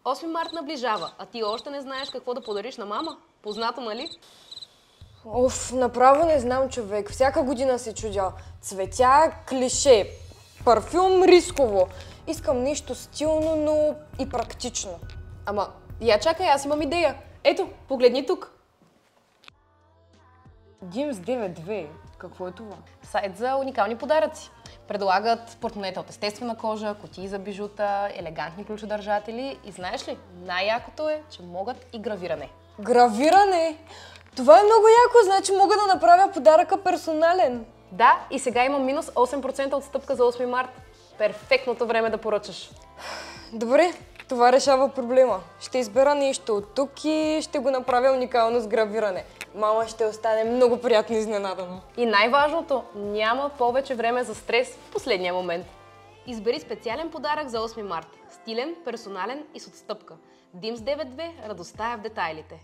8 март наближава, а ти още не знаеш какво да подариш на мама? Познато, нали? Оф, направо не знам, човек. Всяка година се чудя. Цветя, клише. Парфюм, рисково. Искам нещо стилно, но и практично. Ама, я чакай, аз имам идея. Ето, погледни тук. Димс 92. Какво е това? Сайт за уникални подаръци. Предлагат портмонета от естествена кожа, кутии за бижута, елегантни ключодържатели и знаеш ли, най-якото е, че могат и гравиране. Гравиране? Това е много яко, значи мога да направя подаръка персонален. Да, и сега има минус 8% отстъпка за 8 март. Перфектното време да поръчаш. Добре, това решава проблема. Ще избера нещо от тук и ще го направя уникално с гравиране. Мама ще остане много приятно изненадана. И най-важното, няма повече време за стрес в последния момент. Избери специален подарък за 8 март. Стилен, персонален и с отстъпка. Димс 92, радостта е в детайлите.